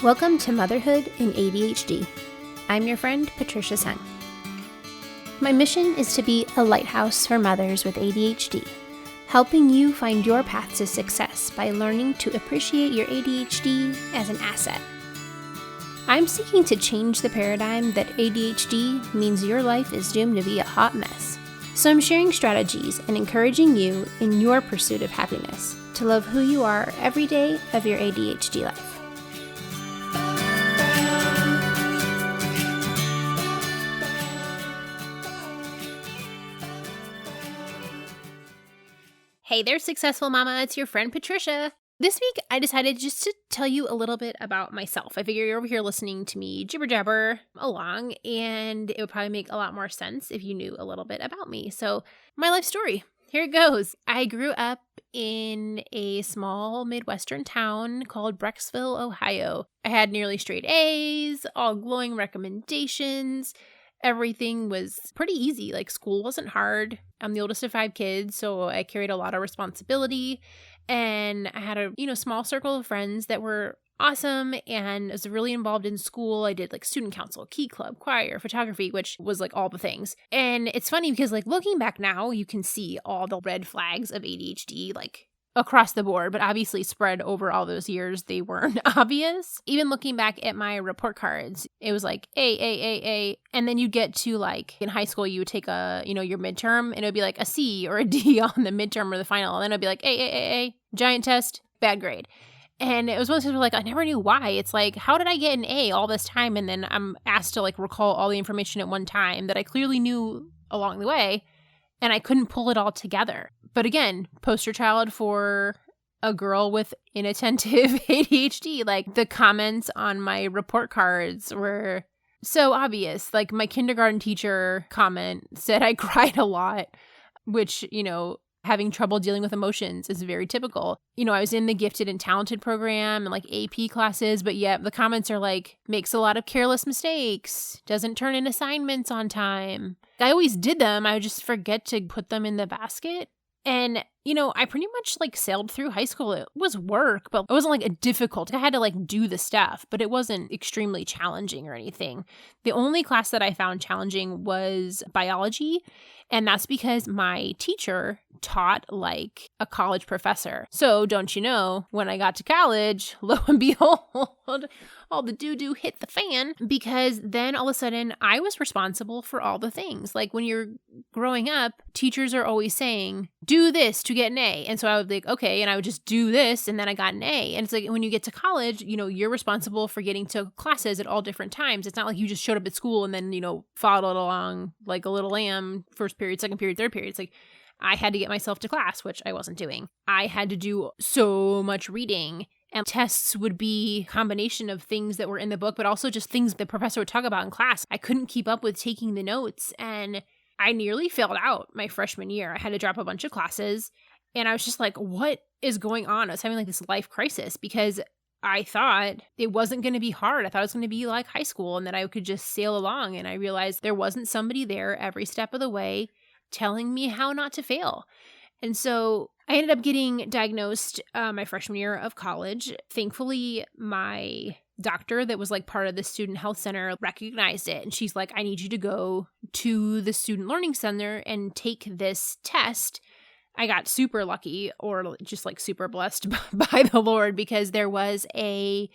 Welcome to Motherhood in ADHD. I'm your friend, Patricia Sen. My mission is to be a lighthouse for mothers with ADHD, helping you find your path to success by learning to appreciate your ADHD as an asset. I'm seeking to change the paradigm that ADHD means your life is doomed to be a hot mess. So I'm sharing strategies and encouraging you in your pursuit of happiness to love who you are every day of your ADHD life. Hey there, successful mama. It's your friend Patricia. This week, I decided just to tell you a little bit about myself. I figure you're over here listening to me jibber jabber along, and it would probably make a lot more sense if you knew a little bit about me. So, my life story. Here it goes. I grew up in a small Midwestern town called Brecksville, Ohio. I had nearly straight A's, all glowing recommendations. Everything was pretty easy. Like, school wasn't hard. I'm the oldest of 5 kids, so I carried a lot of responsibility. And I had a, small circle of friends that were awesome and I was really involved in school. I did like student council, key club, choir, photography, which was like all the things. And it's funny because like looking back now, you can see all the red flags of ADHD like across the board, but obviously spread over all those years, they weren't obvious. Even looking back at my report cards, it was like A. And then you get to like in high school, you would take a, your midterm and it would be like a C or a D on the midterm or the final. And then it'd be like A, giant test, bad grade. And it was one of those things where like, I never knew why. It's like, how did I get an A all this time? And then I'm asked to like recall all the information at one time that I clearly knew along the way. And I couldn't pull it all together. But again, poster child for a girl with inattentive ADHD. Like the comments on my report cards were so obvious. Like my kindergarten teacher comment said I cried a lot, which, having trouble dealing with emotions is very typical. I was in the gifted and talented program and like AP classes, but yet the comments are like, makes a lot of careless mistakes, doesn't turn in assignments on time. I always did them. I would just forget to put them in the basket. And, I pretty much like sailed through high school. It was work, but it wasn't like a difficult. I had to like do the stuff, but it wasn't extremely challenging or anything. The only class that I found challenging was biology. And that's because my teacher taught like a college professor. So don't you know, when I got to college, lo and behold, all the doo-doo hit the fan because then all of a sudden I was responsible for all the things. Like when you're growing up, teachers are always saying, do this to get an A. And so I would be like, okay. And I would just do this. And then I got an A. And it's like when you get to college, you're responsible for getting to classes at all different times. It's not like you just showed up at school and then, followed along like a little lamb, first period, second period, third period. It's like I had to get myself to class, which I wasn't doing. I had to do so much reading. And tests would be a combination of things that were in the book, but also just things the professor would talk about in class. I couldn't keep up with taking the notes, and I nearly failed out my freshman year. I had to drop a bunch of classes, and I was just like, what is going on? I was having like this life crisis because I thought it wasn't going to be hard. I thought it was going to be like high school and that I could just sail along, and I realized there wasn't somebody there every step of the way telling me how not to fail. And so I ended up getting diagnosed my freshman year of college. Thankfully, my doctor that was like part of the student health center recognized it. And she's like, I need you to go to the student learning center and take this test. I got super lucky or just like super blessed by the Lord because there was a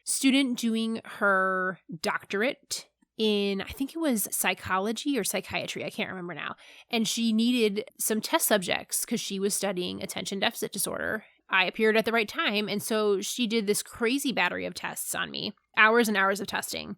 student doing her doctorate in, I think it was psychology or psychiatry. I can't remember now. And she needed some test subjects because she was studying attention deficit disorder. I appeared at the right time. And so she did this crazy battery of tests on me, hours and hours of testing.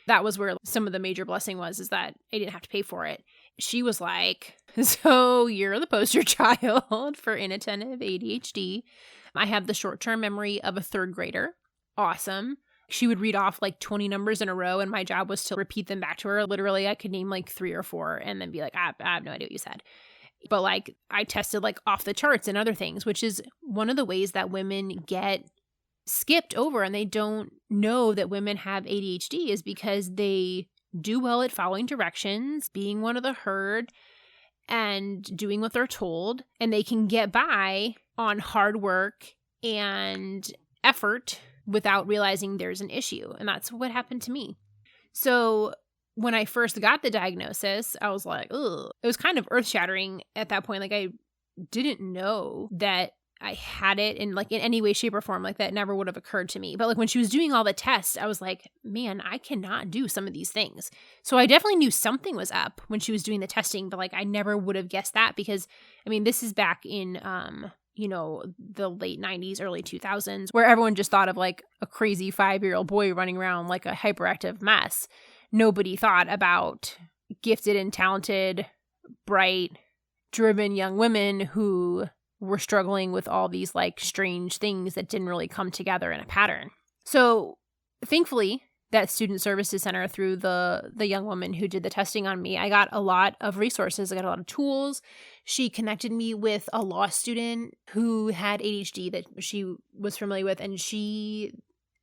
That was where some of the major blessing was, is that I didn't have to pay for it. She was like, so you're the poster child for inattentive ADHD. I have the short-term memory of a 3rd grader. Awesome. She would read off like 20 numbers in a row, and my job was to repeat them back to her. Literally, I could name like 3 or 4 and then be like, I have no idea what you said. But like I tested like off the charts and other things, which is one of the ways that women get skipped over and they don't know that women have ADHD is because they do well at following directions, being one of the herd, and doing what they're told. And they can get by on hard work and effort without realizing there's an issue. And that's what happened to me. So when I first got the diagnosis, I was like, ugh. It was kind of earth-shattering at that point. Like, I didn't know that I had it in any way, shape, or form. Like, that never would have occurred to me. But like when she was doing all the tests, I was like, man, I cannot do some of these things. So I definitely knew something was up when she was doing the testing, but like I never would have guessed that because, I mean, this is back in, the late 90s, early 2000s, where everyone just thought of like a crazy 5-year-old boy running around like a hyperactive mess. Nobody thought about gifted and talented, bright, driven young women who were struggling with all these like strange things that didn't really come together in a pattern. So thankfully, that student services center, through the young woman who did the testing on me, I got a lot of resources. I got a lot of tools. She connected me with a law student who had ADHD that she was familiar with. And she,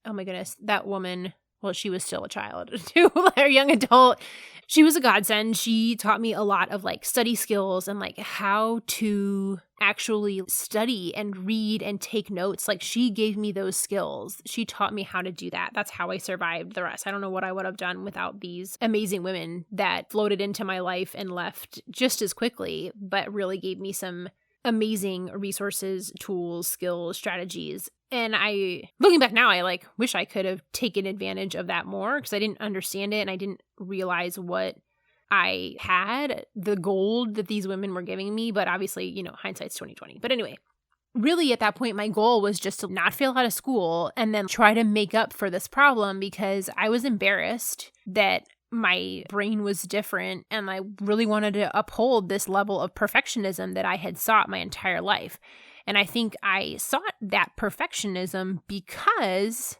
oh my goodness, that woman, well, she was still a child too, a young adult. She was a godsend. She taught me a lot of like study skills and like how to actually study and read and take notes. Like, she gave me those skills. She taught me how to do that. That's how I survived the rest. I don't know what I would have done without these amazing women that floated into my life and left just as quickly, but really gave me some amazing resources, tools, skills, strategies. And looking back now, I like wish I could have taken advantage of that more because I didn't understand it and I didn't realize what I had, the gold that these women were giving me. But obviously, hindsight's 2020. But anyway, really at that point, my goal was just to not fail out of school and then try to make up for this problem because I was embarrassed that my brain was different and I really wanted to uphold this level of perfectionism that I had sought my entire life. And I think I sought that perfectionism because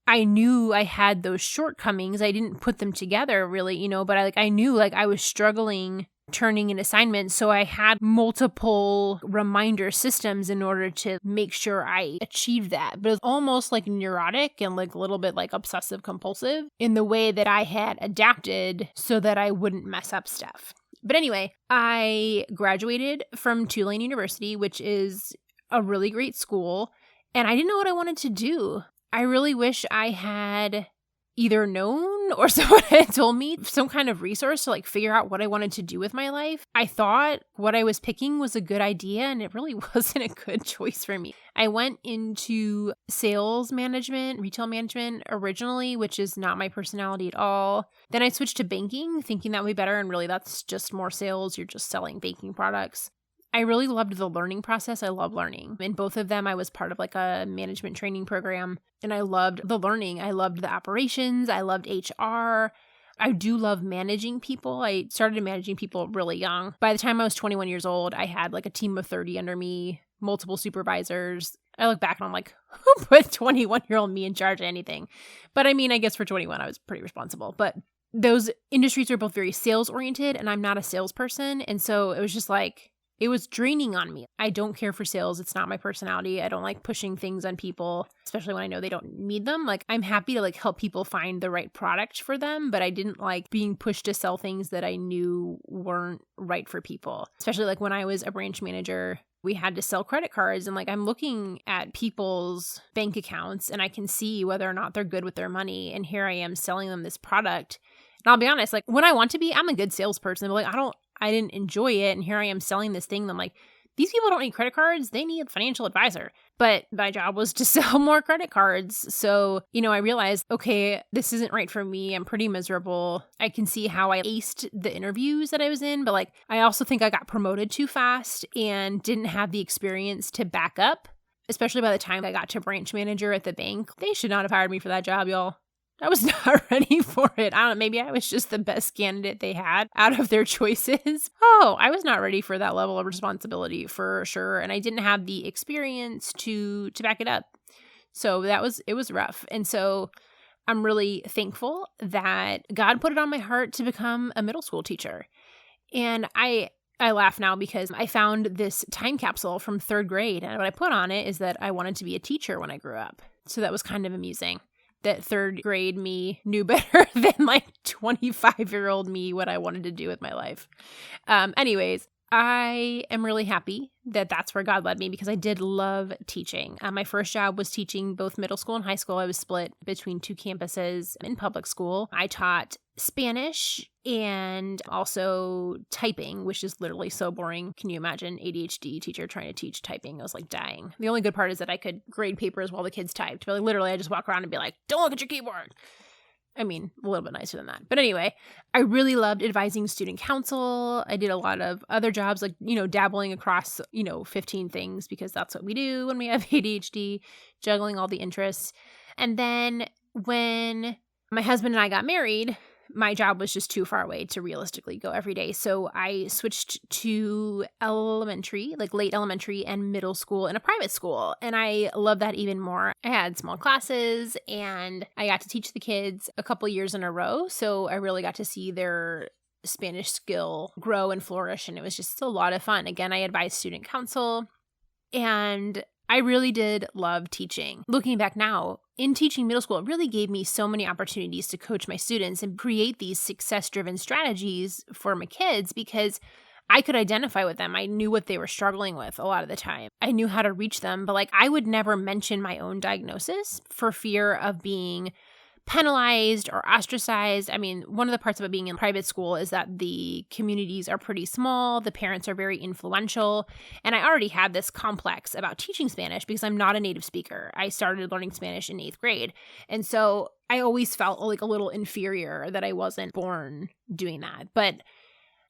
I knew I had those shortcomings. I didn't put them together really, but I knew I was struggling turning in assignments. So I had multiple reminder systems in order to make sure I achieved that. But it was almost like neurotic and like a little bit like obsessive compulsive in the way that I had adapted so that I wouldn't mess up stuff. But anyway, I graduated from Tulane University, which is a really great school, and I didn't know what I wanted to do. I really wish I had either known or someone had told me some kind of resource to figure out what I wanted to do with my life. I thought what I was picking was a good idea, and it really wasn't a good choice for me. I went into sales management, retail management originally, which is not my personality at all. Then I switched to banking, thinking that would be better, and really that's just more sales. You're just selling banking products. I really loved the learning process. I love learning. In both of them, I was part of a management training program, and I loved the learning. I loved the operations. I loved HR. I do love managing people. I started managing people really young. By the time I was 21 years old, I had a team of 30 under me, multiple supervisors. I look back and I'm like, who put 21-year-old me in charge of anything? But I mean, I guess for 21, I was pretty responsible. But those industries were both very sales oriented, and I'm not a salesperson. And so it was just it was draining on me. I don't care for sales. It's not my personality. I don't like pushing things on people, especially when I know they don't need them. I'm happy to help people find the right product for them, but I didn't like being pushed to sell things that I knew weren't right for people. Especially when I was a branch manager, we had to sell credit cards, and I'm looking at people's bank accounts and I can see whether or not they're good with their money. And here I am selling them this product. And I'll be honest, when I want to be, I'm a good salesperson, but I didn't enjoy it. And here I am selling this thing. And I'm like, these people don't need credit cards. They need a financial advisor. But my job was to sell more credit cards. So, I realized, okay, this isn't right for me. I'm pretty miserable. I can see how I aced the interviews that I was in. But I also think I got promoted too fast and didn't have the experience to back up, especially by the time I got to branch manager at the bank. They should not have hired me for that job, y'all. I was not ready for it. I don't know, maybe I was just the best candidate they had out of their choices. Oh, I was not ready for that level of responsibility for sure. And I didn't have the experience to back it up. So it was rough. And so I'm really thankful that God put it on my heart to become a middle school teacher. And I laugh now because I found this time capsule from 3rd grade. And what I put on it is that I wanted to be a teacher when I grew up. So that was kind of amusing. That 3rd grade me knew better than 25-year-old me what I wanted to do with my life. Anyways, I am really happy that that's where God led me because I did love teaching. My first job was teaching both middle school and high school. I was split between two campuses in public school. I taught Spanish and also typing, which is literally so boring. Can you imagine ADHD teacher trying to teach typing? I was like dying. The only good part is that I could grade papers while the kids typed. But literally, I just walk around and be like, don't look at your keyboard. I mean, a little bit nicer than that. But anyway, I really loved advising student council. I did a lot of other jobs like, dabbling across, 15 things because that's what we do when we have ADHD, juggling all the interests. And then when my husband and I got married, my job was just too far away to realistically go every day. So I switched to elementary, like late elementary and middle school in a private school. And I love that even more. I had small classes and I got to teach the kids a couple years in a row. So I really got to see their Spanish skill grow and flourish. And it was just a lot of fun. Again, I advised student council and I really did love teaching. Looking back now, in teaching middle school, it really gave me so many opportunities to coach my students and create these success-driven strategies for my kids because I could identify with them. I knew what they were struggling with a lot of the time. I knew how to reach them, but I would never mention my own diagnosis for fear of being penalized or ostracized. I mean, one of the parts about being in private school is that the communities are pretty small, the parents are very influential, and I already had this complex about teaching Spanish because I'm not a native speaker. I started learning Spanish in 8th grade, and so I always felt like a little inferior that I wasn't born doing that. But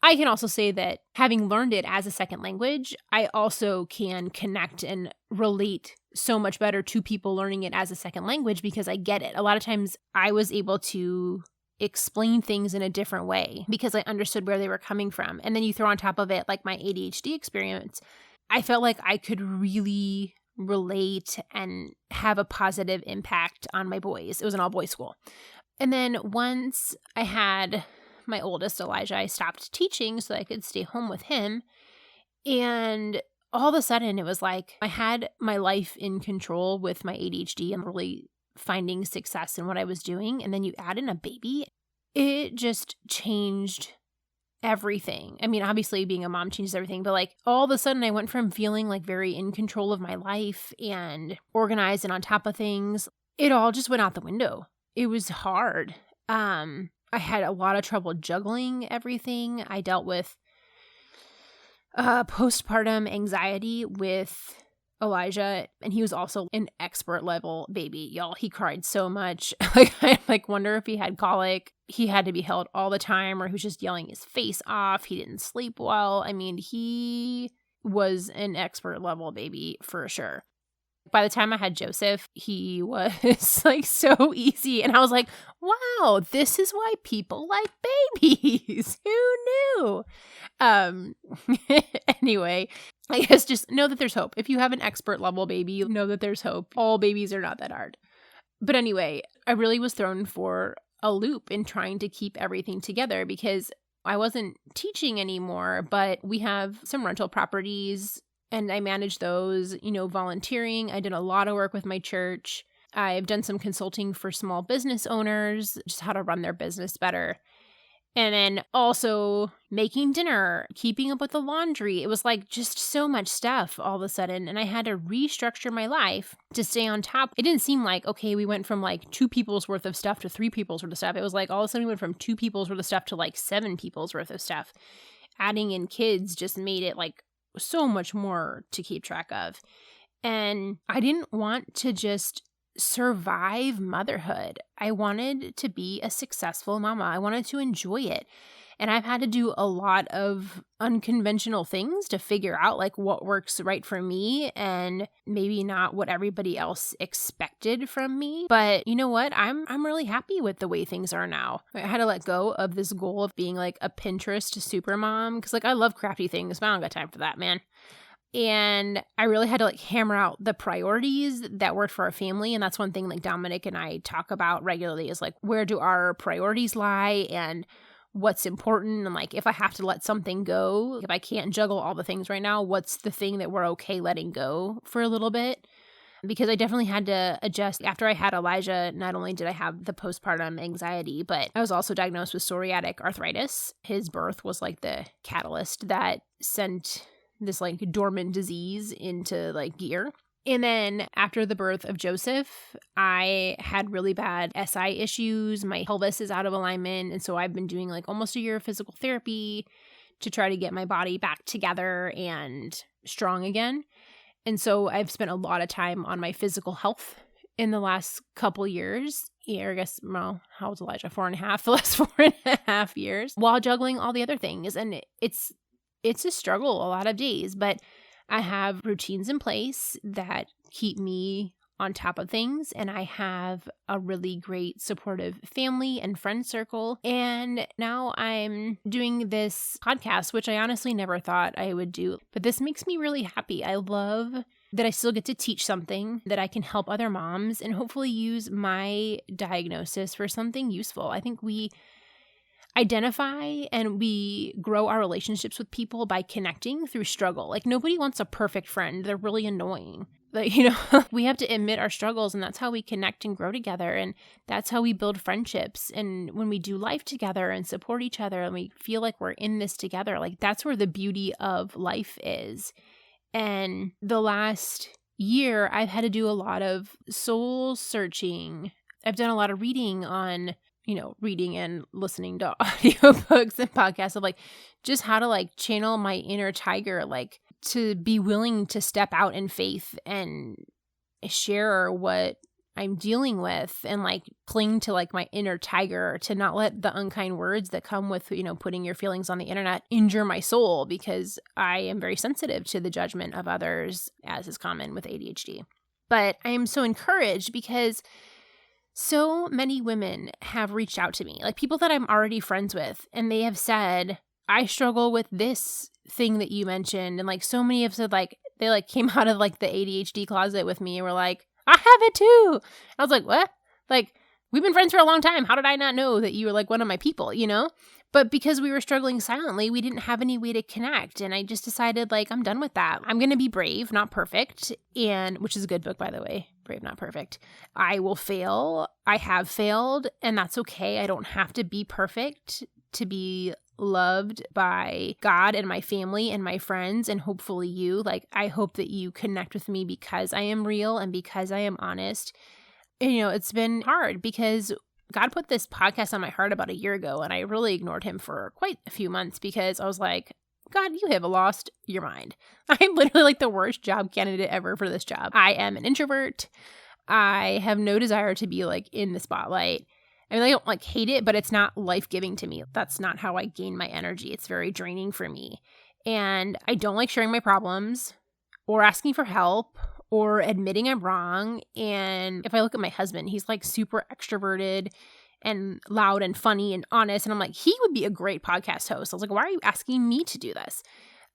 I can also say that having learned it as a second language, I also can connect and relate so much better to people learning it as a second language because I get it. A lot of times I was able to explain things in a different way because I understood where they were coming from. And then you throw on top of it like my ADHD experience, I felt like I could really relate and have a positive impact on my boys. It was an all-boys school. And then once I had my oldest, Elijah, I stopped teaching so that I could stay home with him. And all of a sudden, it was like I had my life in control with my ADHD and really finding success in what I was doing. And then you add in a baby, it just changed everything. I mean, obviously being a mom changes everything, but all of a sudden I went from feeling very in control of my life and organized and on top of things. It all just went out the window. It was hard. I had a lot of trouble juggling everything. I dealt with postpartum anxiety with Elijah, and he was also an expert level baby. Y'all, he cried so much. I wonder if he had colic. He had to be held all the time, or he was just yelling his face off. He didn't sleep well. I mean, he was an expert level baby for sure. By the time I had Joseph, he was so easy. And I was like, wow, this is why people like babies. Who knew? Anyway, I guess just know that there's hope. If you have an expert level baby, know that there's hope. All babies are not that hard. But anyway, I really was thrown for a loop in trying to keep everything together because I wasn't teaching anymore, but we have some rental properties and I manage those, volunteering. I did a lot of work with my church. I've done some consulting for small business owners, just how to run their business better. And then also making dinner, keeping up with the laundry. It was just so much stuff all of a sudden. And I had to restructure my life to stay on top. It didn't seem okay, we went from 2 people's worth of stuff to 3 people's worth of stuff. It was all of a sudden we went from 2 people's worth of stuff to 7 people's worth of stuff. Adding in kids just made it so much more to keep track of. And I didn't want to just survive motherhood. I wanted to be a successful mama. I wanted to enjoy it. And I've had to do a lot of unconventional things to figure out what works right for me and maybe not what everybody else expected from me. But you know what? I'm really happy with the way things are now. I had to let go of this goal of being a Pinterest super mom because I love crafty things, but I don't got time for that, man. And I really had to hammer out the priorities that worked for our family. And that's one thing Dominic and I talk about regularly is where do our priorities lie and what's important. And if I have to let something go, if I can't juggle all the things right now, what's the thing that we're okay letting go for a little bit? Because I definitely had to adjust. After I had Elijah, not only did I have the postpartum anxiety, but I was also diagnosed with psoriatic arthritis. His birth was the catalyst that sent this like dormant disease into like gear. And then after the birth of Joseph, I had really bad SI issues. My pelvis is out of alignment. And so I've been doing like almost a year of physical therapy to try to get my body back together and strong again. And so I've spent a lot of time on my physical health in the last couple years. Or I guess, well, how old's Elijah? 4.5, the last 4.5 years, while juggling all the other things. And it's a struggle a lot of days, but I have routines in place that keep me on top of things, and I have a really great supportive family and friend circle. And now I'm doing this podcast, which I honestly never thought I would do, but this makes me really happy. I love that I still get to teach something, that I can help other moms and hopefully use my diagnosis for something useful. I think we identify and we grow our relationships with people by connecting through struggle. Like, nobody wants a perfect friend. They're really annoying. Like, we have to admit our struggles, and that's how we connect and grow together. And that's how we build friendships. And when we do life together and support each other and we feel like we're in this together, like that's where the beauty of life is. And the last year, I've had to do a lot of soul searching. I've done a lot of reading on reading and listening to audiobooks and podcasts of like just how to like channel my inner tiger, like to be willing to step out in faith and share what I'm dealing with and like cling to like my inner tiger, to not let the unkind words that come with, putting your feelings on the internet injure my soul, because I am very sensitive to the judgment of others, as is common with ADHD. But I am so encouraged because so many women have reached out to me, like people that I'm already friends with, and they have said, I struggle with this thing that you mentioned. And like so many have said, like, they like came out of like the ADHD closet with me and were like, I have it too. I was like, what? Like, we've been friends for a long time. How did I not know that you were like one of my people, But because we were struggling silently, we didn't have any way to connect. And I just decided, like, I'm done with that. I'm going to be brave, not perfect. And which is a good book, by the way, Brave, Not Perfect. I will fail. I have failed. And that's okay. I don't have to be perfect to be loved by God and my family and my friends, and hopefully you. Like, I hope that you connect with me because I am real and because I am honest. And, it's been hard because God put this podcast on my heart about a year ago, and I really ignored him for quite a few months because I was like, God, you have lost your mind. I'm literally like the worst job candidate ever for this job. I am an introvert. I have no desire to be like in the spotlight. I mean, I don't like hate it, but it's not life-giving to me. That's not how I gain my energy. It's very draining for me. And I don't like sharing my problems or asking for help or admitting I'm wrong. And if I look at my husband, he's like super extroverted and loud and funny and honest. And I'm like, he would be a great podcast host. I was like, why are you asking me to do this?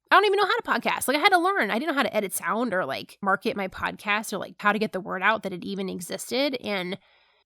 I don't even know how to podcast. Like, I had to learn. I didn't know how to edit sound or like market my podcast or like how to get the word out that it even existed. And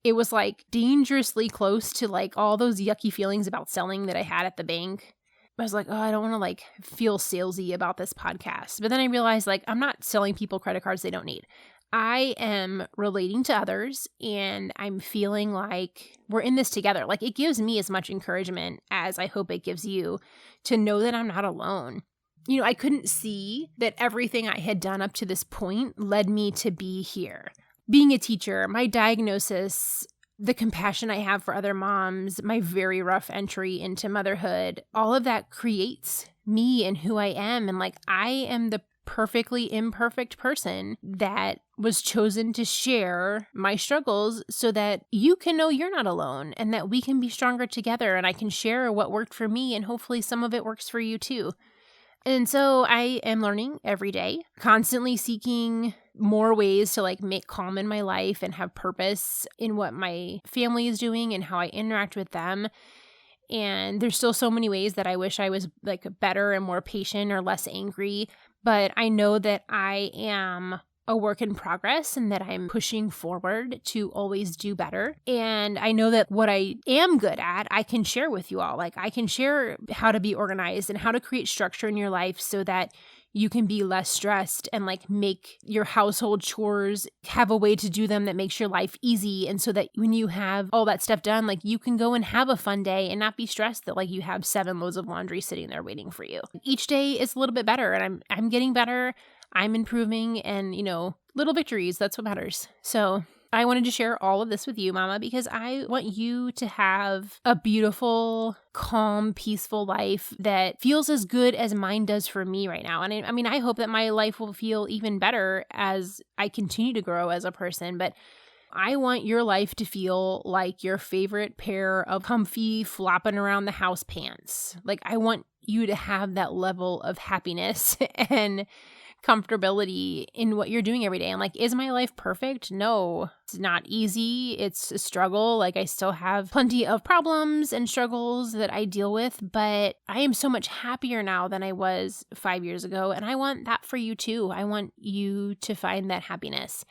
it was like dangerously close to like all those yucky feelings about selling that I had at the bank. I was like, oh, I don't want to like feel salesy about this podcast. But then I realized like I'm not selling people credit cards they don't need. I am relating to others and I'm feeling like we're in this together. Like, it gives me as much encouragement as I hope it gives you to know that I'm not alone. I couldn't see that everything I had done up to this point led me to be here. Being a teacher, my diagnosis, the compassion I have for other moms, my very rough entry into motherhood, all of that creates me and who I am. And like, I am the perfectly imperfect person that was chosen to share my struggles so that you can know you're not alone and that we can be stronger together, and I can share what worked for me and hopefully some of it works for you too. And so I am learning every day, constantly seeking more ways to like make calm in my life and have purpose in what my family is doing and how I interact with them. And there's still so many ways that I wish I was like better and more patient or less angry. But I know that I am a work in progress and that I'm pushing forward to always do better. And I know that what I am good at, I can share with you all. Like, I can share how to be organized and how to create structure in your life so that you can be less stressed and like make your household chores, have a way to do them that makes your life easy. And so that when you have all that stuff done, like you can go and have a fun day and not be stressed that like you have 7 loads of laundry sitting there waiting for you. Each day is a little bit better, and I'm getting better. I'm improving, and little victories, that's what matters. So I wanted to share all of this with you, Mama, because I want you to have a beautiful, calm, peaceful life that feels as good as mine does for me right now. And I hope that my life will feel even better as I continue to grow as a person. But I want your life to feel like your favorite pair of comfy, flopping around the house pants. Like, I want you to have that level of happiness and comfortability in what you're doing every day. And like, is my life perfect? No, it's not easy. It's a struggle. Like, I still have plenty of problems and struggles that I deal with, but I am so much happier now than I was 5 years ago. And I want that for you too. I want you to find that happiness.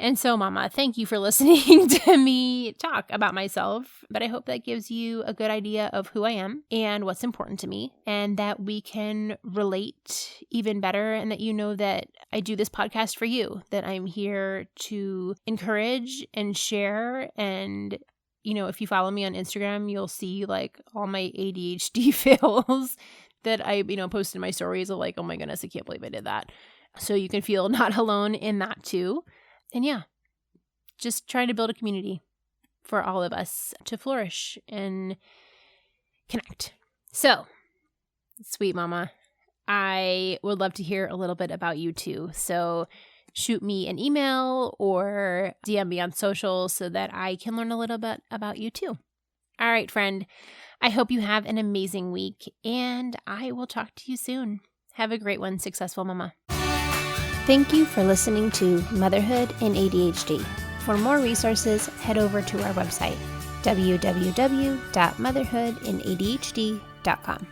And so, Mama, thank you for listening to me talk about myself, but I hope that gives you a good idea of who I am and what's important to me, and that we can relate even better, and that you know that I do this podcast for you, that I'm here to encourage and share. And, if you follow me on Instagram, you'll see like all my ADHD fails that I, post in my stories of like, oh my goodness, I can't believe I did that. So you can feel not alone in that too. And yeah, just trying to build a community for all of us to flourish and connect. So, sweet Mama, I would love to hear a little bit about you too. So shoot me an email or DM me on social so that I can learn a little bit about you too. All right, friend, I hope you have an amazing week, and I will talk to you soon. Have a great one, successful Mama. Thank you for listening to Motherhood and ADHD. For more resources, head over to our website, www.motherhoodandadhd.com.